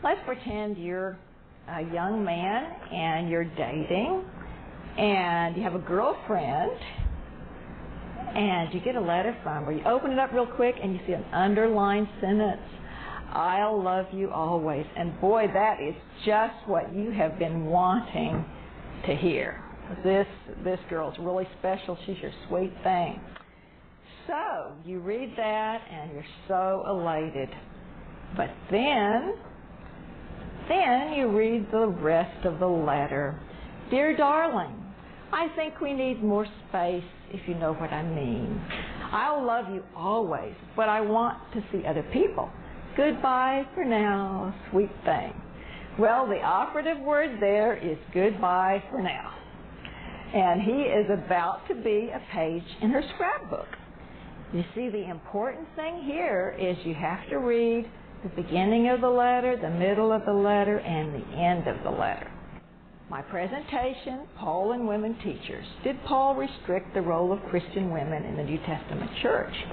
let's pretend you're a young man and you're dating and you have a girlfriend and you get a letter from her. You open it up real quick and you see an underlined sentence, "I'll love you always." And boy, that is just what you have been wanting to hear. This girl's really special. She's your sweet thing. So you read that and you're so elated. But then you read the rest of the letter. "Dear darling, I think we need more space, if you know what I mean. I'll love you always, but I want to see other people. Goodbye for now, sweet thing." Well, the operative word there is goodbye for now. And he is about to be a page in her scrapbook. You see, the important thing here is you have to read the beginning of the letter, the middle of the letter, and the end of the letter. My presentation, Paul and Women Teachers. Did Paul restrict the role of Christian women in the New Testament church?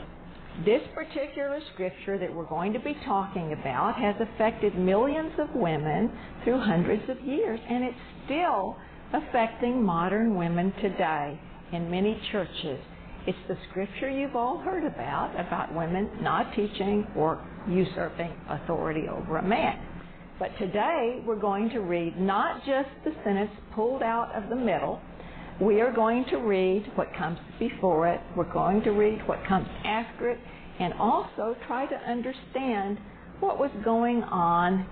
This particular scripture that we're going to be talking about has affected millions of women through hundreds of years, and it's still affecting modern women today in many churches. It's the scripture you've all heard about women not teaching or usurping authority over a man. But today we're going to read not just the sentence pulled out of the middle. We are going to read what comes before it. We're going to read what comes after it, and also try to understand what was going on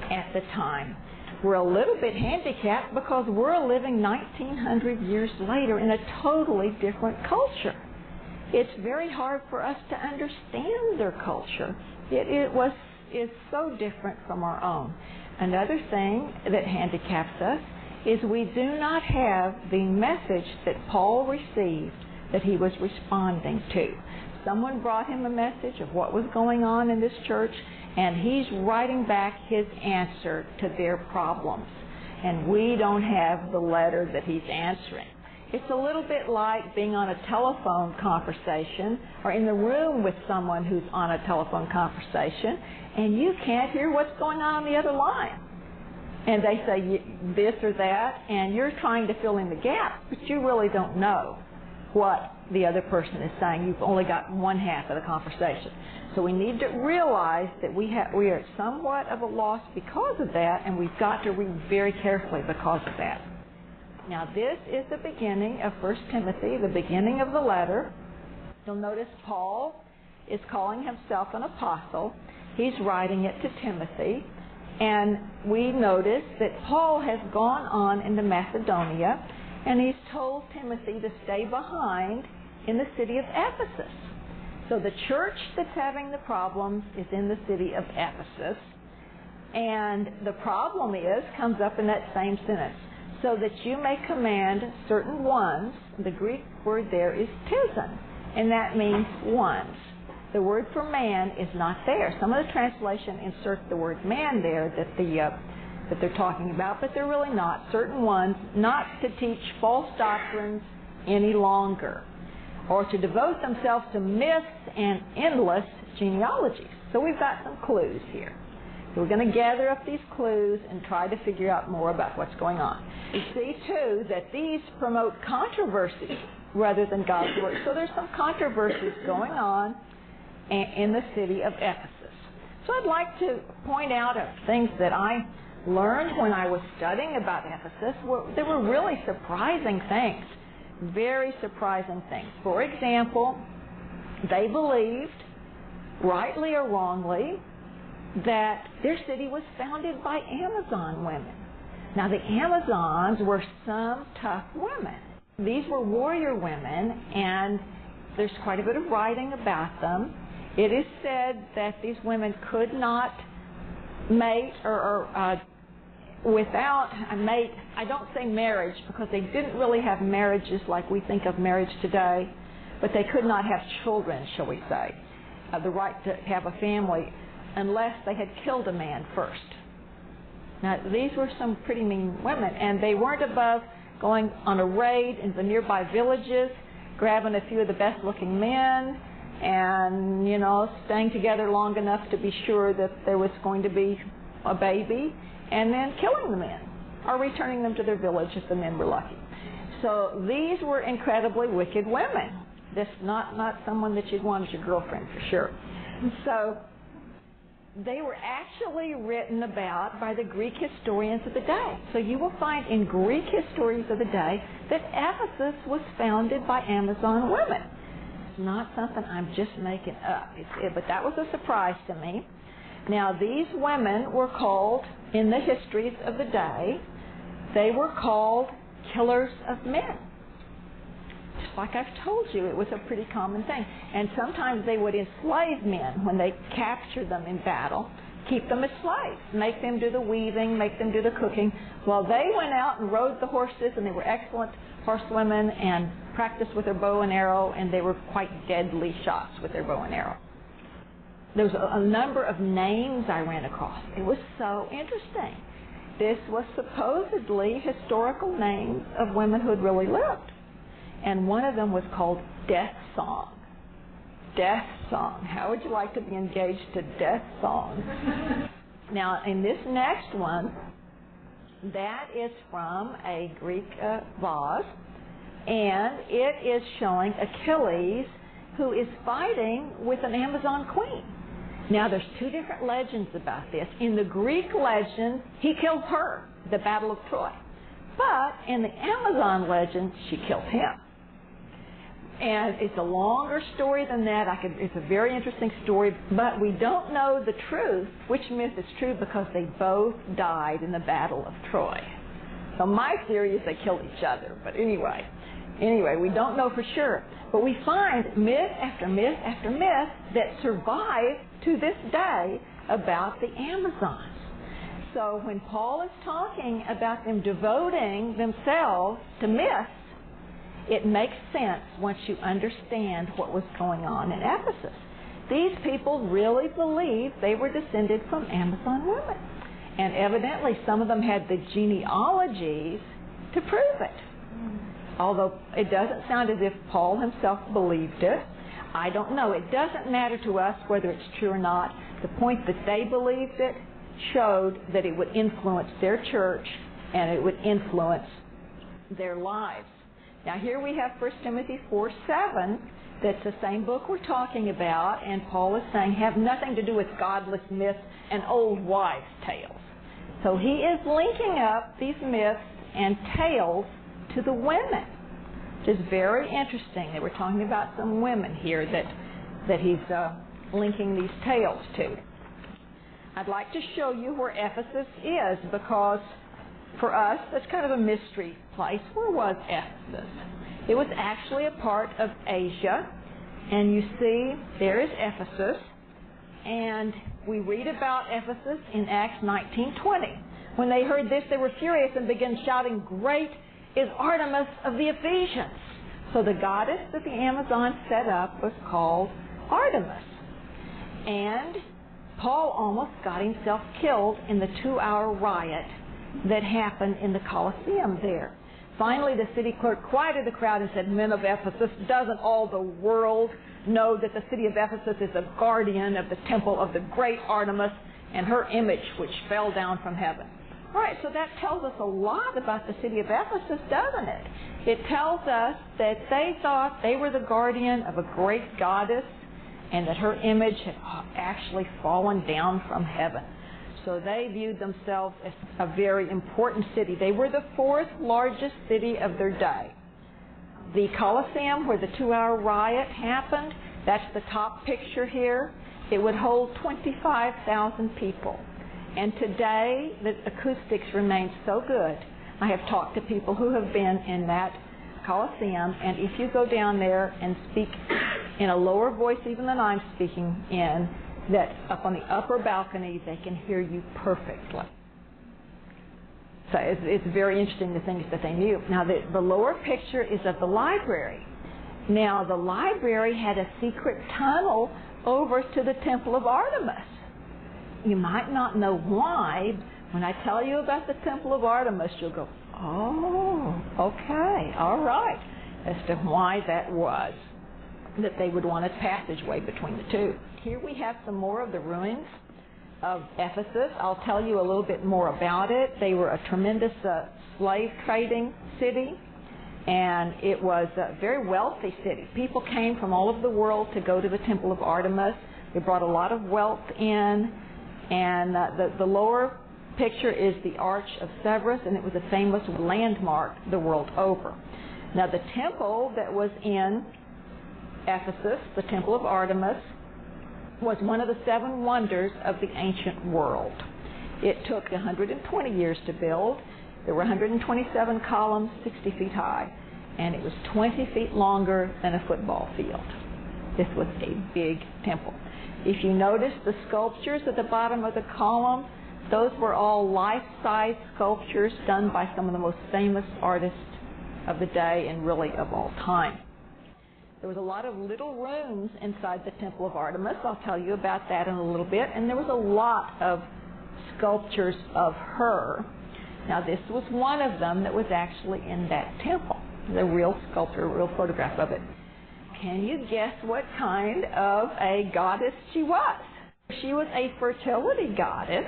at the time. We're a little bit handicapped because we're living 1900 years later in a totally different culture. It's very hard for us to understand their culture. It is so different from our own. Another thing that handicaps us is we do not have the message that Paul received that he was responding to. Someone brought him a message of what was going on in this church, and he's writing back his answer to their problems. And we don't have the letter that he's answering. It's a little bit like being on a telephone conversation or in the room with someone who's on a telephone conversation, and you can't hear what's going on the other line. And they say this or that, and you're trying to fill in the gap, but you really don't know what the other person is saying. You've only got one half of the conversation. So we need to realize that we are somewhat of a loss because of that, and we've got to read very carefully because of that. Now, this is the beginning of 1 Timothy, the beginning of the letter. You'll notice Paul is calling himself an apostle. He's writing it to Timothy. And we notice that Paul has gone on into Macedonia, and he's told Timothy to stay behind in the city of Ephesus. So the church that's having the problems is in the city of Ephesus. And the problem comes up in that same sentence. So that you may command certain ones. The Greek word there is tizon, and that means ones. The word for man is not there. Some of the translation inserts the word man there that they're talking about, but they're really not. Certain ones not to teach false doctrines any longer, or to devote themselves to myths and endless genealogies. So we've got some clues here. So we're going to gather up these clues and try to figure out more about what's going on. You see, too, that these promote controversies rather than God's Word. So there's some controversies going on in the city of Ephesus. So I'd like to point out things that I learned when I was studying about Ephesus. There were really surprising things, very surprising things. For example, they believed, rightly or wrongly, that their city was founded by Amazon women. Now, the Amazons were some tough women. These were warrior women, and there's quite a bit of writing about them. It is said that these women could not mate without a mate. I don't say marriage because they didn't really have marriages like we think of marriage today, but they could not have children, shall we say, the right to have a family, unless they had killed a man first. Now, these were some pretty mean women, and they weren't above going on a raid in the nearby villages, grabbing a few of the best-looking men, and, staying together long enough to be sure that there was going to be a baby and then killing the men or returning them to their village if the men were lucky. So these were incredibly wicked women. This not someone that you'd want as your girlfriend for sure. So they were actually written about by the Greek historians of the day. So you will find in Greek histories of the day that Ephesus was founded by Amazon women. It's not something I'm just making up. But that was a surprise to me. Now these women were called, in the histories of the day, they were called killers of men. Just like I've told you, it was a pretty common thing. And sometimes they would enslave men when they captured them in battle, keep them as slaves, make them do the weaving, make them do the cooking, while they went out and rode the horses, and they were excellent horsewomen and practiced with their bow and arrow, and they were quite deadly shots with their bow and arrow. There was a number of names I ran across. It was so interesting. This was supposedly historical names of women who had really lived. And one of them was called Death Song. Death Song. How would you like to be engaged to Death Song? Now, in this next one, that is from a Greek vase, and it is showing Achilles, who is fighting with an Amazon queen. Now, there's two different legends about this. In the Greek legend, he kills her, the Battle of Troy. But in the Amazon legend, she kills him. And it's a longer story than that. It's a very interesting story, but we don't know the truth, which myth is true, because they both died in the Battle of Troy. So my theory is they killed each other. But anyway, we don't know for sure. But we find myth after myth after myth that survive to this day about the Amazons. So when Paul is talking about them devoting themselves to myths, it makes sense once you understand what was going on in Ephesus. These people really believed they were descended from Amazon women. And evidently some of them had the genealogies to prove it. Although it doesn't sound as if Paul himself believed it. I don't know. It doesn't matter to us whether it's true or not. The point that they believed it showed that it would influence their church and it would influence their lives. Now here we have 1 Timothy 4:7. That's the same book we're talking about, and Paul is saying have nothing to do with godless myths and old wives' tales. So he is linking up these myths and tales to the women, which is very interesting. They were talking about some women here that he's linking these tales to. I'd like to show you where Ephesus is, because for us, that's kind of a mystery place. Where was Ephesus? It was actually a part of Asia. And you see, there is Ephesus. And we read about Ephesus in Acts 19:20. When they heard this, they were furious and began shouting, "Great is Artemis of the Ephesians." So the goddess that the Amazon set up was called Artemis. And Paul almost got himself killed in the 2-hour riot that happened in the Colosseum there. Finally, the city clerk quieted the crowd and said, "Men of Ephesus, doesn't all the world know that the city of Ephesus is a guardian of the temple of the great Artemis and her image which fell down from heaven?" All right, so that tells us a lot about the city of Ephesus, doesn't it? It tells us that they thought they were the guardian of a great goddess and that her image had actually fallen down from heaven. So they viewed themselves as a very important city. They were the 4th largest city of their day. The Colosseum, where the 2-hour riot happened, that's the top picture here. It would hold 25,000 people. And today, the acoustics remain so good. I have talked to people who have been in that Colosseum, and if you go down there and speak in a lower voice even than I'm speaking in, that up on the upper balcony, they can hear you perfectly. So it's very interesting, the things that they knew. Now, the lower picture is of the library. Now, the library had a secret tunnel over to the Temple of Artemis. You might not know why. When I tell you about the Temple of Artemis, you'll go, "Oh, okay, all right," as to why that was, that they would want a passageway between the two. Here we have some more of the ruins. of Ephesus. I'll tell you a little bit more about it. They were a tremendous slave trading city, and it was a very wealthy city. People came from all over the world to go to the Temple of Artemis. They brought a lot of wealth in, and the lower picture is the Arch of Severus, and it was a famous landmark the world over. Now, the temple that was in Ephesus, the Temple of Artemis, was one of the 7 wonders of the ancient world. It took 120 years to build. There were 127 columns, 60 feet high, and it was 20 feet longer than a football field. This was a big temple. If you notice the sculptures at the bottom of the column, those were all life-size sculptures done by some of the most famous artists of the day and really of all time. There was a lot of little rooms inside the Temple of Artemis. I'll tell you about that in a little bit. And there was a lot of sculptures of her. Now, this was one of them that was actually in that temple. The real sculpture, a real photograph of it. Can you guess what kind of a goddess she was? She was a fertility goddess.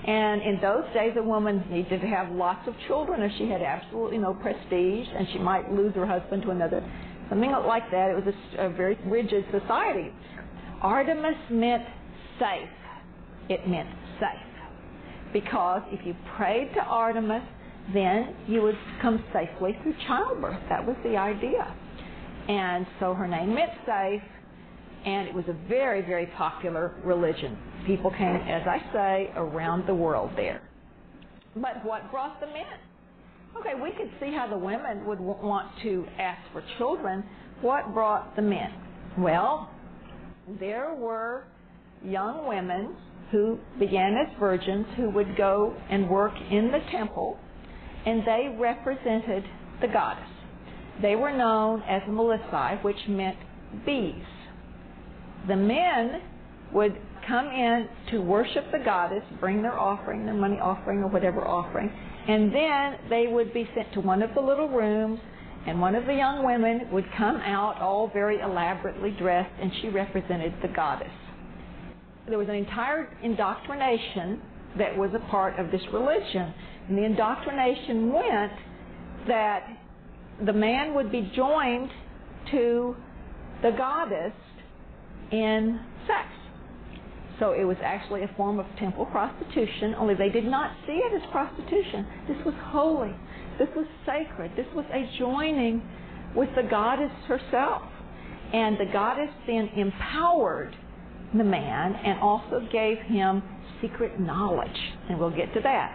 And in those days, a woman needed to have lots of children if she had absolutely no prestige, and she might lose her husband to another. Something like that. It was a very rigid society. Artemis meant safe. It meant safe. Because if you prayed to Artemis, then you would come safely through childbirth. That was the idea. And so her name meant safe, and it was a very, very popular religion. People came, as I say, around the world there. But what brought them in? Okay, we could see how the women would want to ask for children. What brought them in? Well, there were young women who began as virgins who would go and work in the temple, and they represented the goddess. They were known as Melissai, which meant bees. The men would come in to worship the goddess, bring their offering, their money offering or whatever offering, and then they would be sent to one of the little rooms, and one of the young women would come out all very elaborately dressed, and she represented the goddess. There was an entire indoctrination that was a part of this religion, and the indoctrination went that the man would be joined to the goddess in sex. So it was actually a form of temple prostitution, only they did not see it as prostitution. This was holy. This was sacred. This was a joining with the goddess herself. And the goddess then empowered the man and also gave him secret knowledge. And we'll get to that.